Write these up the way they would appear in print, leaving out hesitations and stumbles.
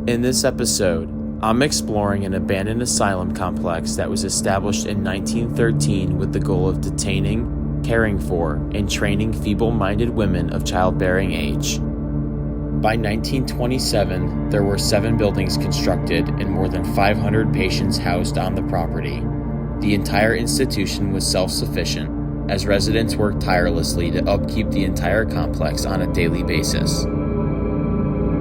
In this episode, I'm exploring an abandoned asylum complex that was established in 1913 with the goal of detaining, caring for, and training feeble-minded women of childbearing age. By 1927, there were 7 buildings constructed and more than 500 patients housed on the property. The entire institution was self-sufficient, as residents worked tirelessly to upkeep the entire complex on a daily basis.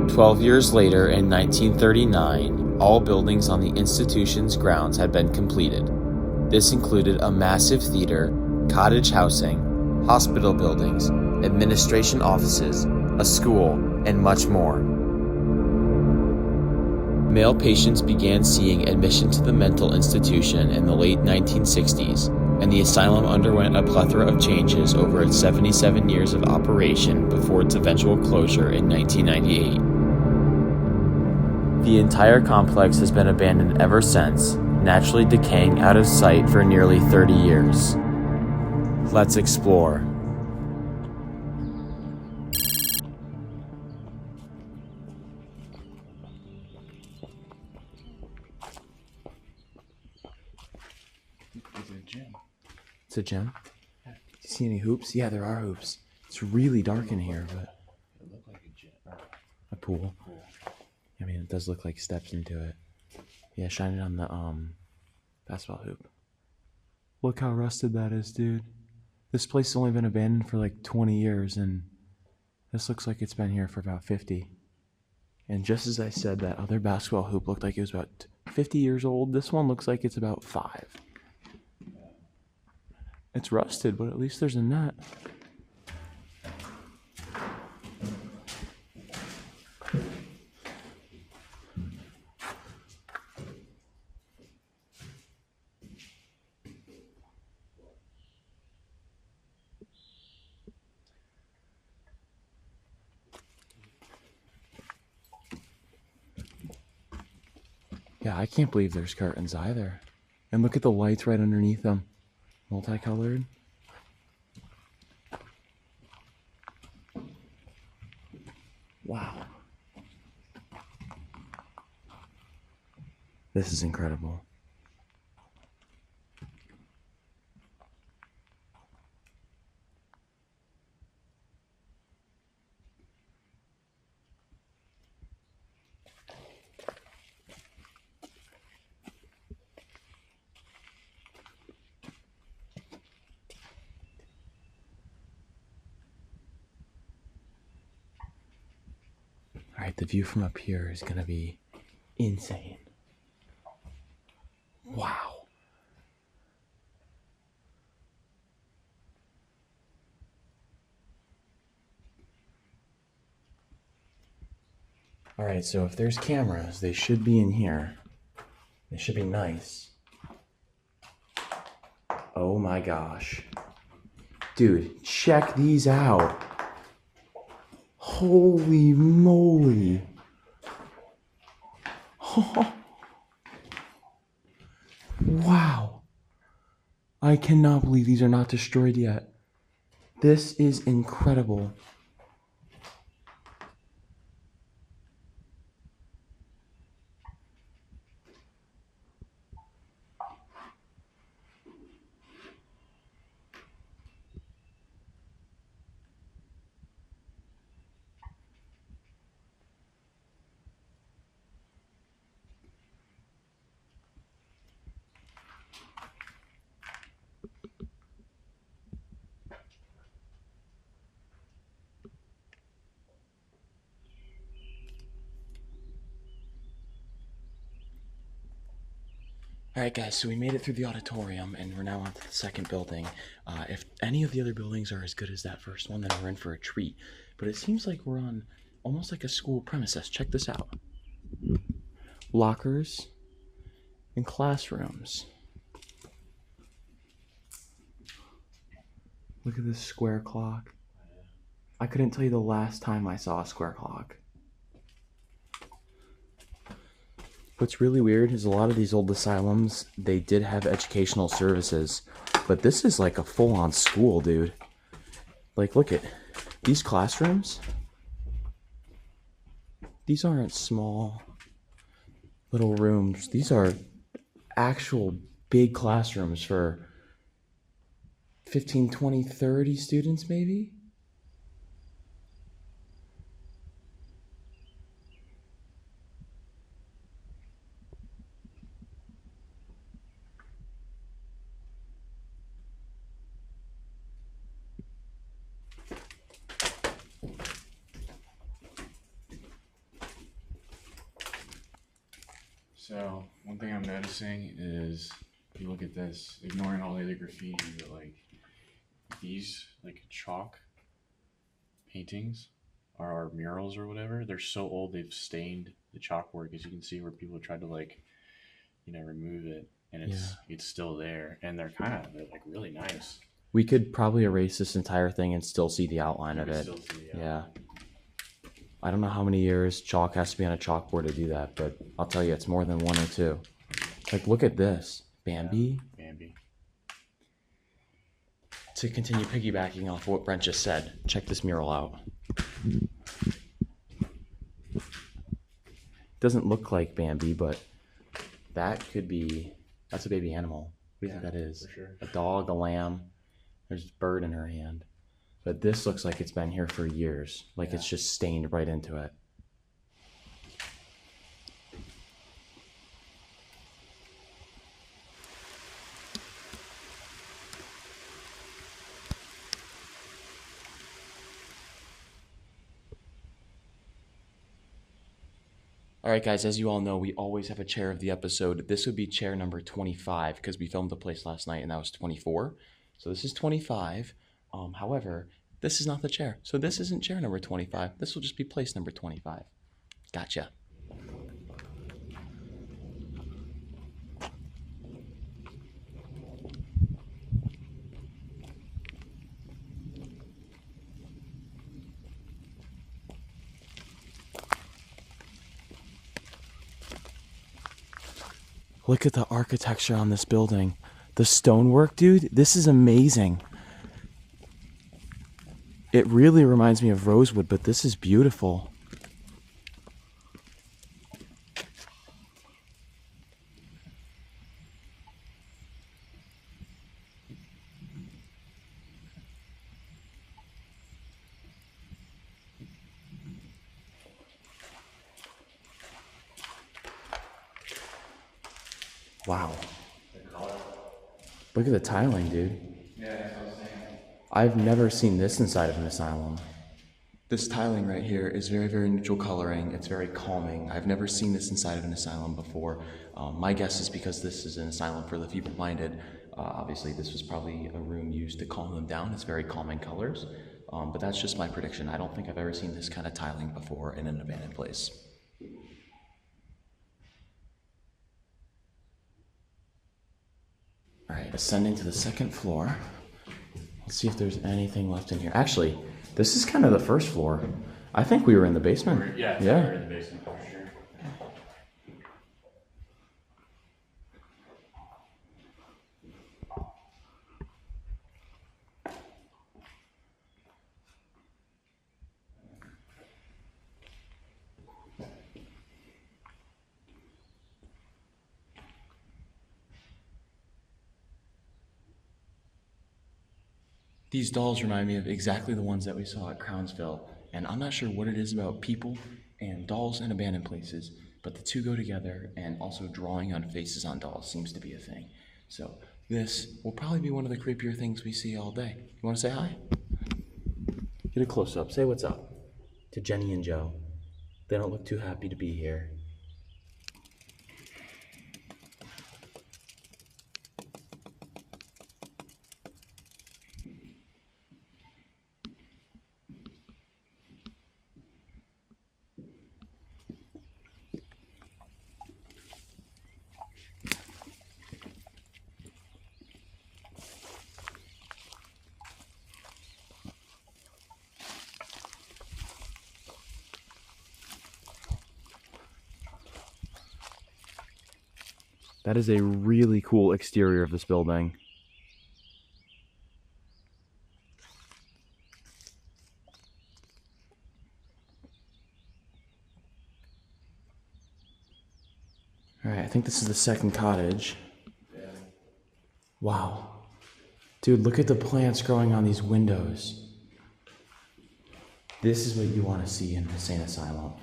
12 years later, in 1939, all buildings on the institution's grounds had been completed. This included a massive theater, cottage housing, hospital buildings, administration offices, a school, and much more. Male patients began seeing admission to the mental institution in the late 1960s, and the asylum underwent a plethora of changes over its 77 years of operation before its eventual closure in 1998. The entire complex has been abandoned ever since, naturally decaying out of sight for nearly 30 years. Let's explore. It's a gym? Yeah. Do you see any hoops? Yeah, there are hoops. It's really dark in here, but... It looked like a gym. A pool. I mean, it does look like steps into it. Yeah, shine it on the basketball hoop. Look how rusted that is, dude. This place has only been abandoned for like 20 years, and this looks like it's been here for about 50. And just as I said, that other basketball hoop looked like it was about 50 years old. This one looks like it's about 5. It's rusted, but at least there's a net. Yeah, I can't believe there's curtains either. And look at the lights right underneath them. Multicolored. Wow. This is incredible. Alright, the view from up here is gonna be insane. Wow. Alright, so if there's cameras, they should be in here. They should be nice. Oh my gosh. Dude, check these out. Holy moly. Oh. Wow. I cannot believe these are not destroyed yet. This is incredible. Alright guys, so we made it through the auditorium and we're now on to the second building. If any of the other buildings are as good as that first one, then we're in for a treat. But it seems like we're on almost like a school premises. Check this out. Lockers and classrooms. Look at this square clock. I couldn't tell you the last time I saw a square clock. What's really weird is a lot of these old asylums, they did have educational services, but this is like a full-on school, dude. Like, look at these classrooms. These aren't small. little rooms. These are actual big classrooms for 15, 20, 30 students maybe? So one thing I'm noticing is, if you look at this, ignoring all the other graffiti, but like these like chalk paintings or murals or whatever, they're so old they've stained the chalkboard, as you can see where people tried to like, remove it, and it's still there, and they're like really nice. We could probably erase this entire thing and still see the outline of it. Still see, Yeah. I don't know how many years chalk has to be on a chalkboard to do that, but I'll tell you, it's more than 1 or 2. Like, look at this. Bambi. Bambi. To continue piggybacking off what Brent just said, check this mural out. Doesn't look like Bambi, but that's a baby animal. What do you think that is? For sure. A dog, a lamb. There's a bird in her hand. But this looks like it's been here for years. Like it's just stained right into it. All right, guys, as you all know, we always have a chair of the episode. This would be chair number 25 because we filmed the place last night and that was 24. So this is 25. However, this is not the chair. So this isn't chair number 25. This will just be place number 25. Gotcha. Look at the architecture on this building. The stonework, dude, this is amazing. It really reminds me of Rosewood, but this is beautiful. Wow. Look at the tiling, dude. Yeah, that's what I was saying. I've never seen this inside of an asylum. This tiling right here is very, very neutral coloring. It's very calming. I've never seen this inside of an asylum before. My guess is because this is an asylum for the feeble-minded. Obviously, this was probably a room used to calm them down. It's very calming colors. But that's just my prediction. I don't think I've ever seen this kind of tiling before in an abandoned place. All right, ascending to the second floor. Let's see if there's anything left in here. Actually, this is kind of the first floor. I think we were in the basement. Yeah. We were in the basement for sure. These dolls remind me of exactly the ones that we saw at Crownsville, and I'm not sure what it is about people and dolls in abandoned places, but the two go together, and also drawing on faces on dolls seems to be a thing. So this will probably be one of the creepier things we see all day. You want to say hi? Get a close-up. Say what's up to Jenny and Joe. They don't look too happy to be here. That is a really cool exterior of this building. All right, I think this is the second cottage. Wow. Dude, look at the plants growing on these windows. This is what you want to see in an insane asylum.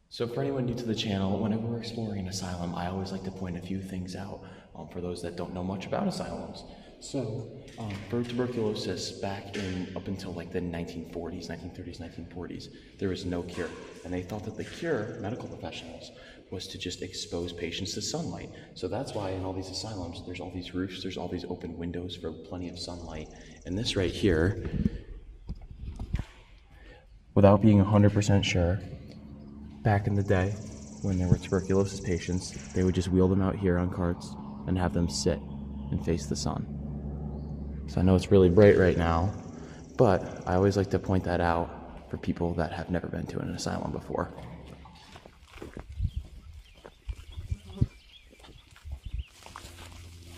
So for anyone new to the channel, whenever we're exploring an asylum, I always like to point a few things out for those that don't know much about asylums. So for tuberculosis, back in up until like the 1940s, 1930s, 1940s, there was no cure. And they thought that the cure, medical professionals, was to just expose patients to sunlight. So that's why in all these asylums, there's all these roofs, there's all these open windows for plenty of sunlight. And this right here, without being 100% sure, back in the day, when there were tuberculosis patients, they would just wheel them out here on carts and have them sit and face the sun. So I know it's really bright right now, but I always like to point that out for people that have never been to an asylum before.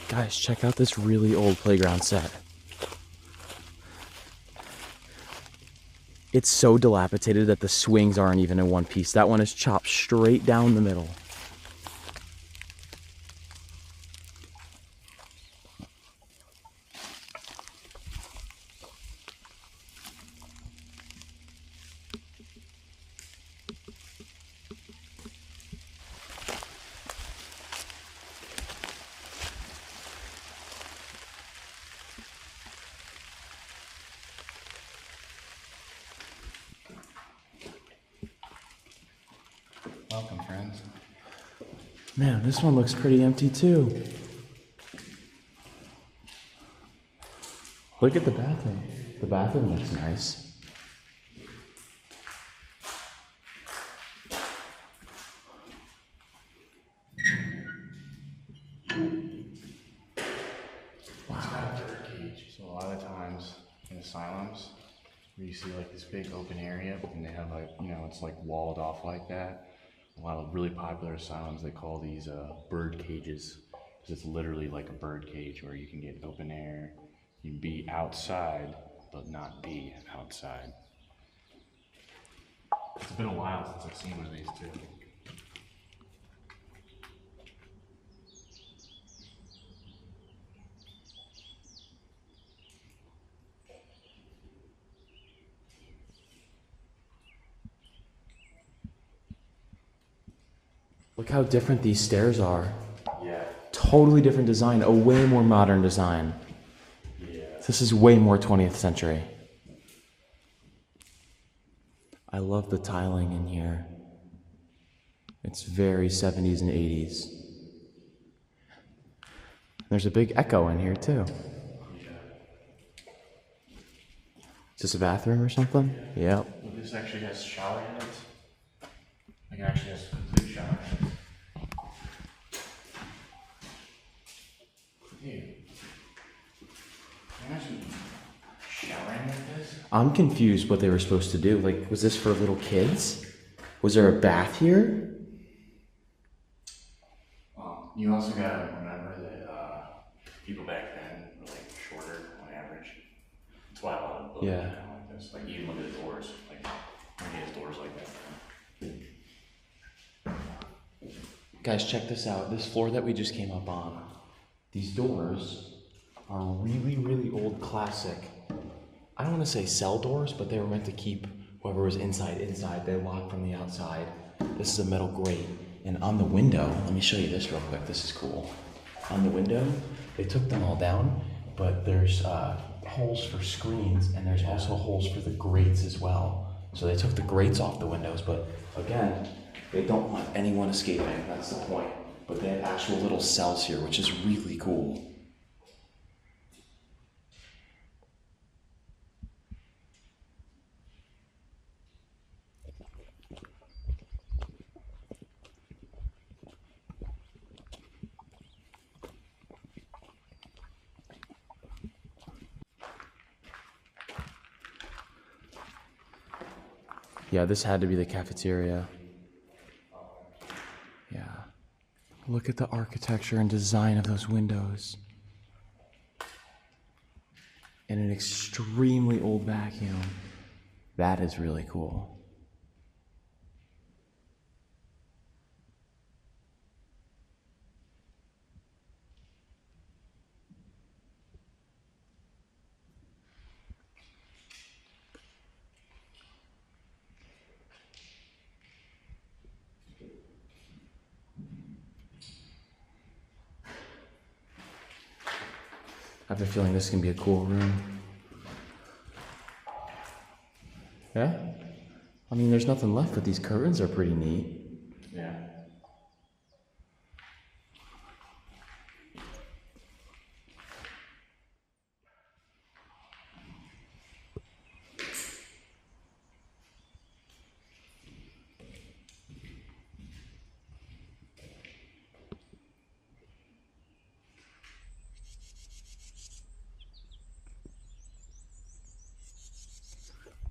Guys, check out this really old playground set. It's so dilapidated that the swings aren't even in one piece. That one is chopped straight down the middle. Welcome, friends. Man, this one looks pretty empty too. Look at the bathroom. The bathroom looks nice. Wow. So a lot of times in asylums, where you see like this big open area, and they have like, you know, it's like walled off like that. A lot of really popular asylums, they call these bird cages, because it's literally like a bird cage where you can get open air, you can be outside, but not be outside. It's been a while since I've seen one of these too. Look how different these stairs are. Yeah. Totally different design, a way more modern design. Yeah. This is way more 20th century. I love the tiling in here. It's very 70s and 80s. There's a big echo in here too. Yeah. Is this a bathroom or something? Yep. Well, this actually has shower heads. Like it actually has complete shower heads. Dude, imagine showering like this. I'm confused what they were supposed to do. Like, was this for little kids? Was there a bath here? You also gotta remember that people back then were like shorter on average. That's why a lot of buildings are kind of like this. Like even look at the doors. Like look at doors like that. Guys, check this out. This floor that we just came up on, these doors are really, really old classic. I don't want to say cell doors, but they were meant to keep whoever was inside. They lock from the outside. This is a metal grate. And on the window, let me show you this real quick. This is cool. On the window, they took them all down, but there's holes for screens, and there's also holes for the grates as well. So they took the grates off the windows, but again, they don't want anyone escaping. That's the point. But they have actual little cells here, which is really cool. Yeah, this had to be the cafeteria. Yeah. Look at the architecture and design of those windows. And an extremely old vacuum. That is really cool. I have a feeling this can be a cool room. Yeah? I mean, there's nothing left, but these curtains are pretty neat. Yeah.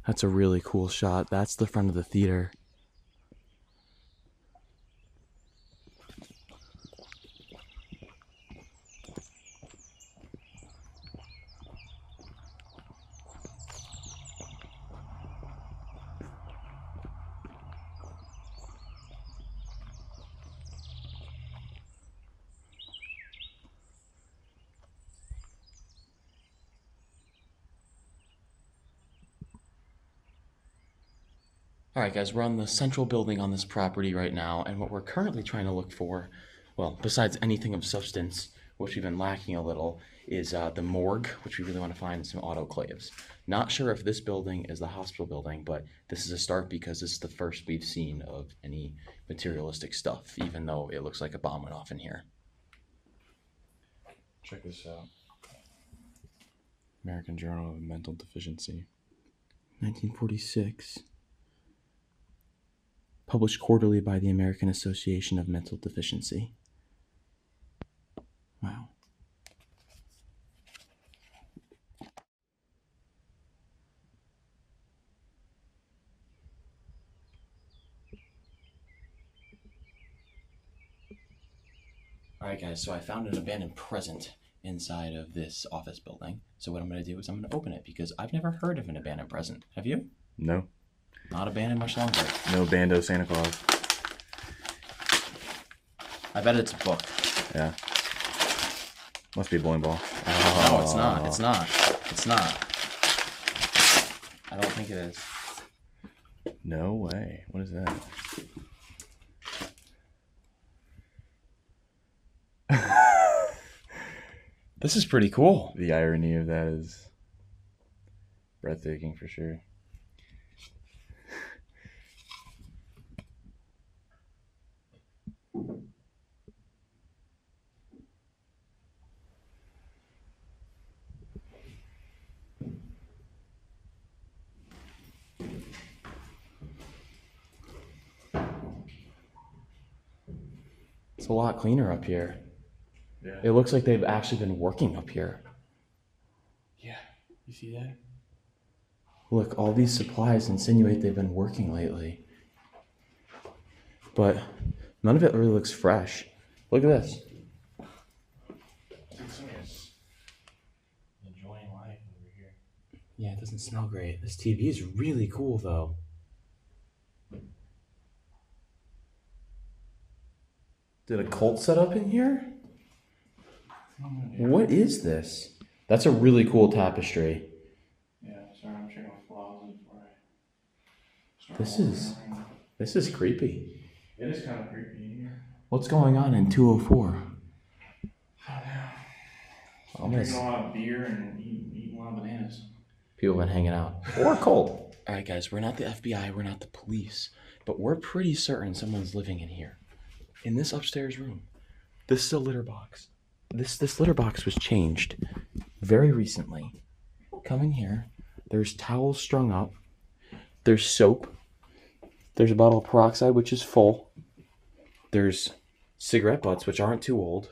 That's a really cool shot. That's the front of the theater. Alright guys, we're on the central building on this property right now, and what we're currently trying to look for, well, besides anything of substance, which we've been lacking a little, is the morgue, which we really want to find, and some autoclaves. Not sure if this building is the hospital building, but this is a start because this is the first we've seen of any materialistic stuff, even though it looks like a bomb went off in here. Check this out. American Journal of Mental Deficiency. 1946. Published quarterly by the American Association of Mental Deficiency. Wow. Alright guys, so I found an abandoned present inside of this office building. So what I'm going to do is I'm going to open it because I've never heard of an abandoned present. Have you? No. Not abandoned much longer. No Bando Santa Claus. I bet it's a book. Yeah. Must be a bowling ball. No, it's not. It's not. It's not. I don't think it is. No way. What is that? This is pretty cool. The irony of that is breathtaking for sure. It's a lot cleaner up here. Yeah. It looks like they've actually been working up here. Yeah. You see that? Look, all these supplies insinuate they've been working lately. But none of it really looks fresh. Look at this. Someone's enjoying life over here. Yeah, it doesn't smell great. This TV is really cool, though. Did a cult set up in here? What is this? That's a really cool tapestry. Yeah, sorry, I'm checking my closet before I This is creepy. It is kind of creepy in here. What's going on in 204? I don't know. I'm Drinking a lot of beer and eating a lot of bananas. People have been hanging out. Or cold. Alright guys, we're not the FBI, we're not the police, but we're pretty certain someone's living in here. In this upstairs room. This is a litter box. This litter box was changed very recently. Come in here. There's towels strung up. There's soap. There's a bottle of peroxide, which is full. There's cigarette butts, which aren't too old.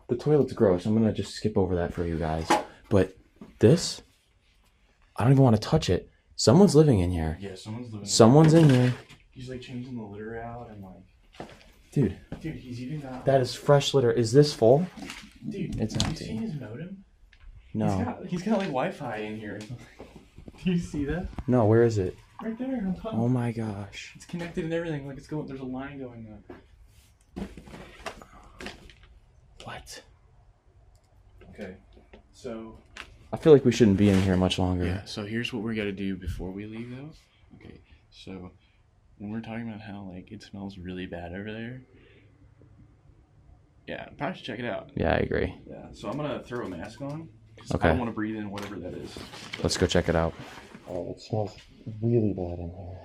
The toilet's gross. I'm going to just skip over that for you guys. But this, I don't even want to touch it. Someone's living in here. Yeah, someone's living. Someone's in here. He's like changing the litter out and like. Dude, he's even got... that is fresh litter. Is this full? Dude, it's have empty. you seen his modem? No. He's got like Wi-Fi in here. Do you see that? No, where is it? Right there on top. Oh my gosh. It's connected and everything. Like it's going. There's a line going up. What? Okay, so... I feel like we shouldn't be in here much longer. Yeah, so here's what we're gonna do before we leave though. Okay, so when we're talking about how like it smells really bad over there, yeah, probably should check it out. Yeah, I agree. Yeah, so I'm gonna throw a mask on. Okay. I don't want to breathe in whatever that is. Let's go check it out. Oh, it smells really bad in here.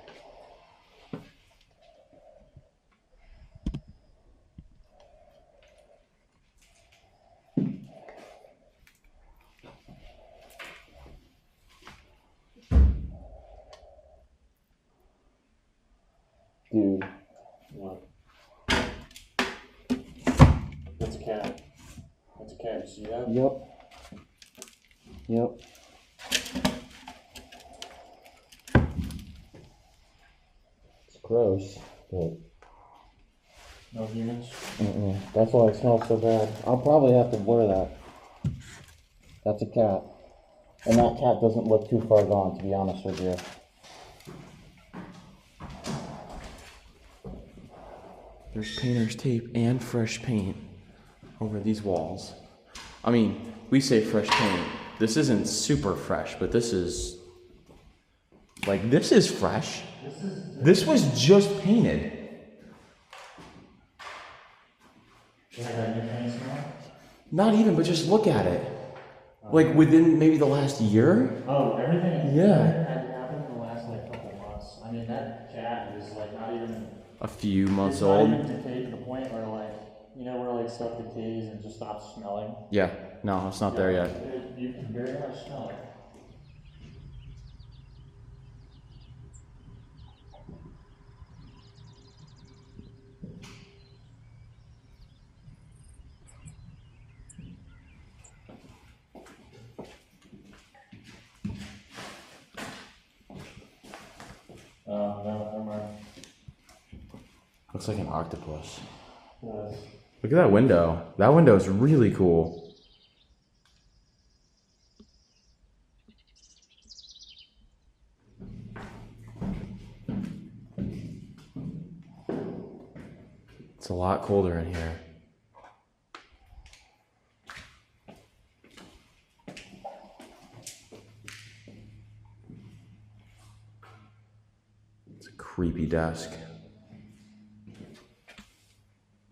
Dude, What? That's a cat. That's a cat. You see that? Yep. It's gross, but No humans. that's why it smells so bad. I'll probably have to blur that. That's a cat. And that cat doesn't look too far gone, to be honest with you. There's painter's tape and fresh paint over these walls. I mean, we say fresh paint. This isn't super fresh, but this is... Like, this is fresh. This was just painted. Not even, but just look at it. Like, within maybe the last year? Oh, everything Yeah. had happened in the last like couple months. I mean, that cat is like not even A few months it's not old. even decayed to the point where like where like stuff decays and just stops smelling. Yeah, no, it's not there yet. You can very much smell it. No, never mind. Looks like an octopus. Yes. Look at that window. That window is really cool. It's a lot colder in here. It's a creepy desk.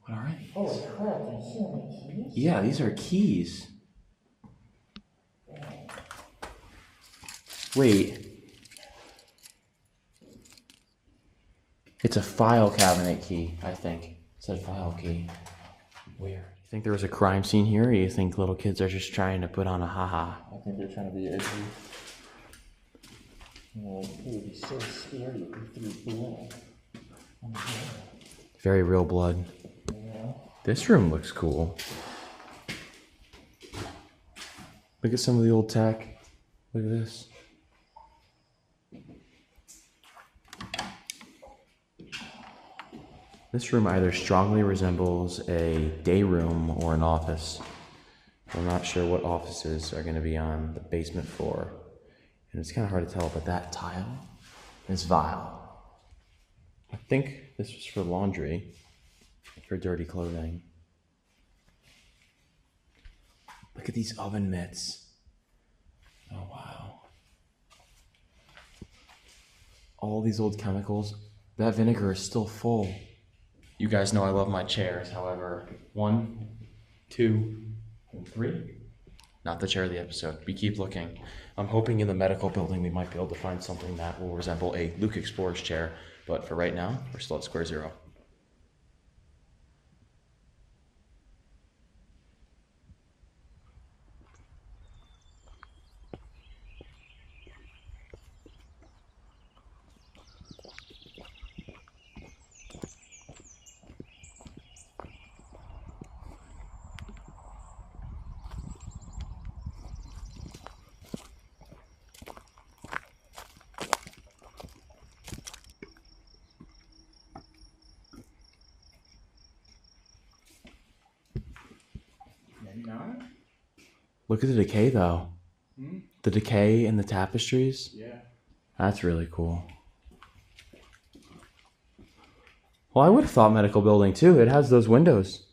What are these? Holy crap, do you see how many keys? Yeah, these are keys. Wait. It's a file cabinet key, I think. It said file key. Weird. You think there was a crime scene here, or you think little kids are just trying to put on a haha? I think they're trying to be edgy. Like, it would be so scary if we threw blood. Oh my God. Very real blood. Yeah. This room looks cool. Look at some of the old tech. Look at this. This room either strongly resembles a day room or an office. I'm not sure what offices are going to be on the basement floor. And it's kind of hard to tell, but that tile is vile. I think this was for laundry, for dirty clothing. Look at these oven mitts. Oh, wow. All these old chemicals. That vinegar is still full. You guys know I love my chairs, however, 1, 2, and 3. Not the chair of the episode. We keep looking. I'm hoping in the medical building we might be able to find something that will resemble a Luke Explorer's chair, but for right now, we're still at square zero. not? Look at the decay, though. Hmm? The decay in the tapestries. Yeah. That's really cool. Well, I would have thought medical building, too. It has those windows.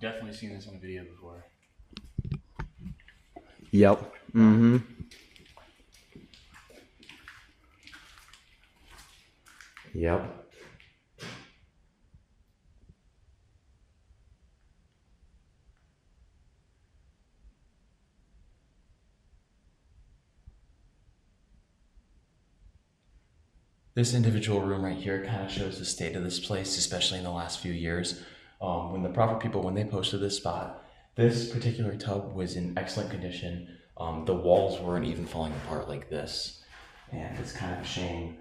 Definitely seen this on a video before. Yep. Mm-hmm. Yep. This individual room right here kind of shows the state of this place, especially in the last few years. When the proper people, when they posted this spot, this particular tub was in excellent condition. The walls weren't even falling apart like this. And it's kind of a shame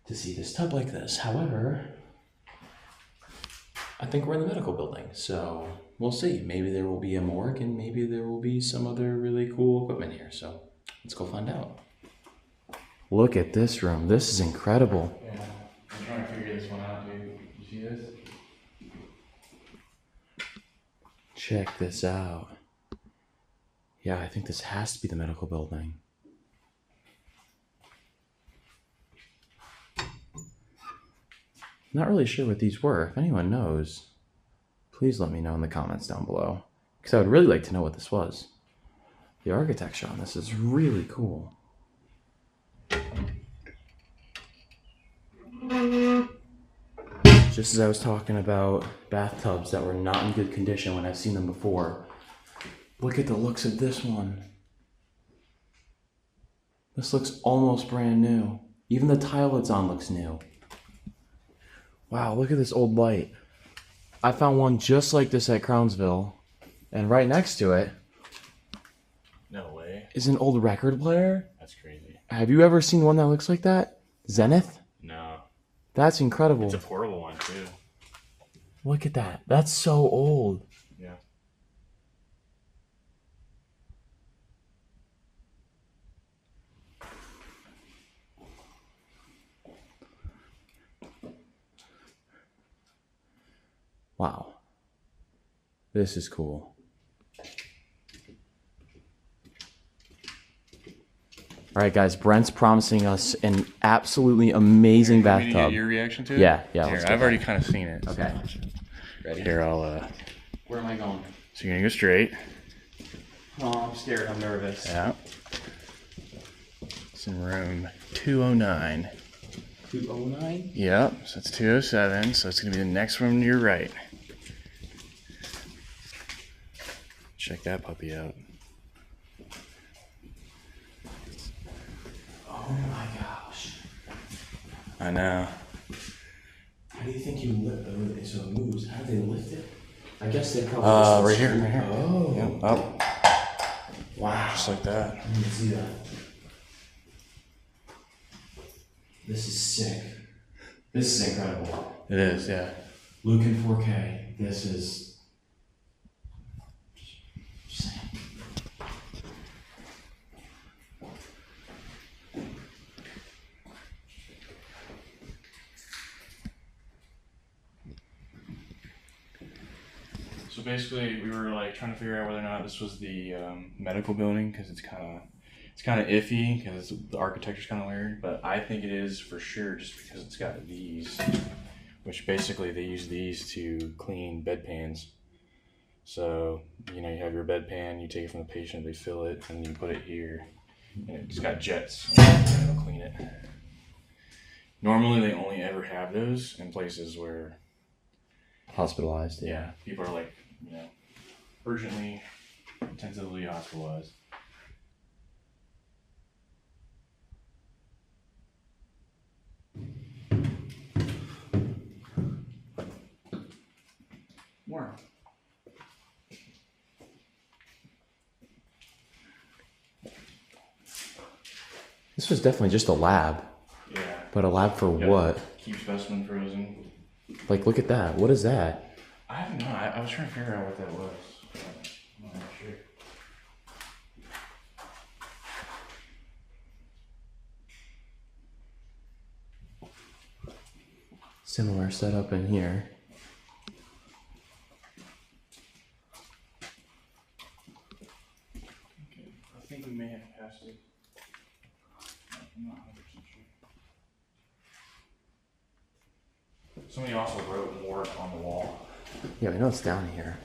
to see this tub like this. However, I think we're in the medical building, so we'll see. Maybe there will be a morgue and maybe there will be some other really cool equipment here. So let's go find out. Look at this room. This is incredible. Yeah. I'm trying to figure this one out, dude. You see this? Check this out. Yeah, I think this has to be the medical building. Not really sure what these were. If anyone knows, please let me know in the comments down below. Because I would really like to know what this was. The architecture on this is really cool. Just as I was talking about bathtubs that were not in good condition when I've seen them before, look at the looks of this one. This looks almost brand new. Even the tile it's on looks new. Wow, look at this old light. I found one just like this at Crownsville, and right next to it No way. is an old record player. That's crazy. Have you ever seen one that looks like that? Zenith? No. That's incredible. It's a portable one, too. Look at that. That's so old. Yeah. Wow. This is cool. All right, guys. Brent's promising us an absolutely amazing You want me to bathtub. get your reaction to it? Yeah. Here, Let's I've get already that. kind of seen it. Okay. So. Ready? Here, Where am I going? So you're gonna go straight. Oh, I'm scared. I'm nervous. Yeah. It's in room 209. 209? Yep, so it's 207, so it's gonna be the next one to your right. Check that puppy out. Oh my gosh. I know. How do you think you lift it so it moves? How do they lift it? I guess they probably Right here, right here. Oh. Yep, up. Wow. Just like that. I didn't see that. This is sick. This is incredible. It is, yeah. Luke in 4K. This is. So basically, we were like trying to figure out whether or not this was the medical building because it's kind of iffy because the architecture's kind of weird. But I think it is for sure just because it's got these, which basically they use these to clean bedpans. So you have your bedpan, you take it from the patient, they fill it, and you put it here, and it's got jets and it'll clean it. Normally, they only ever have those in places where Hospitalized. yeah, people are like, urgently, intensively hospitalized. More. This was definitely just a lab. Yeah. But a lab for Yep. what? Keep specimen frozen. Like, look at that. What is that? I don't know. I was trying to figure out what that was. I'm not sure. Similar setup in here. Somebody also wrote Morgue on the wall. Yeah, we know it's down here.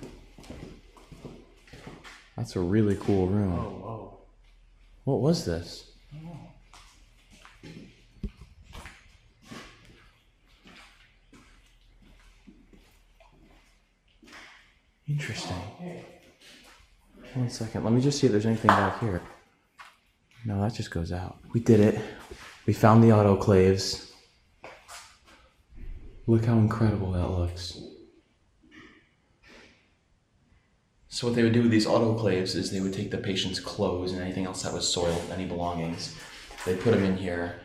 That's a really cool room. Oh, whoa. What was this? I don't know. Interesting. One second. Let me just see if there's anything back here. No, that just goes out. We did it. We found the autoclaves. Look how incredible that looks. So what they would do with these autoclaves is they would take the patient's clothes and anything else that was soiled, any belongings. They'd put them in here.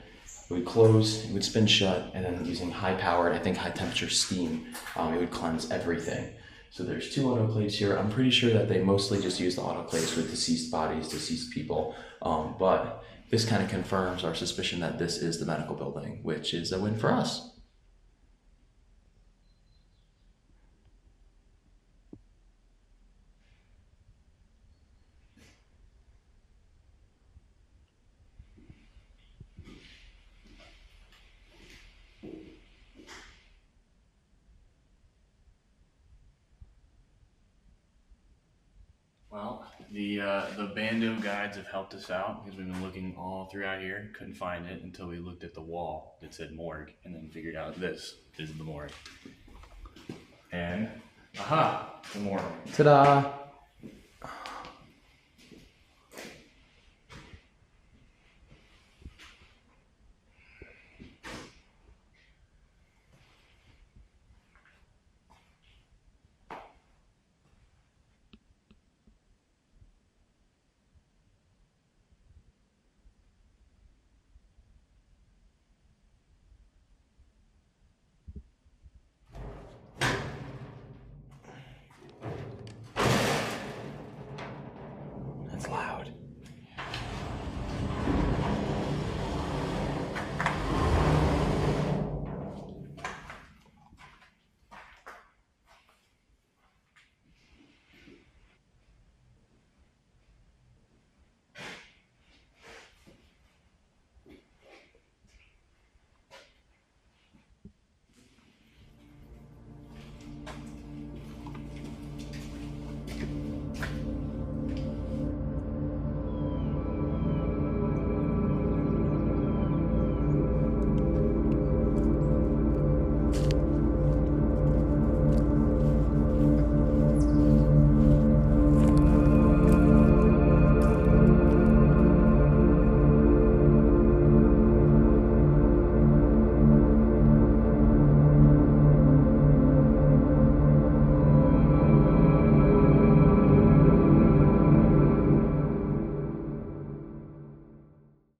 It would close, it would spin shut, and then using high-powered, I think high-temperature steam, it would cleanse everything. So there's 2 autoclaves here. I'm pretty sure that they mostly just use the autoclaves with deceased bodies, deceased people. But this kind of confirms our suspicion that this is the medical building, which is a win for us. Well, the Bando guides have helped us out because we've been looking all throughout here, couldn't find it until we looked at the wall that said Morgue, and then figured out this is the Morgue. And, aha, the Morgue. Ta-da!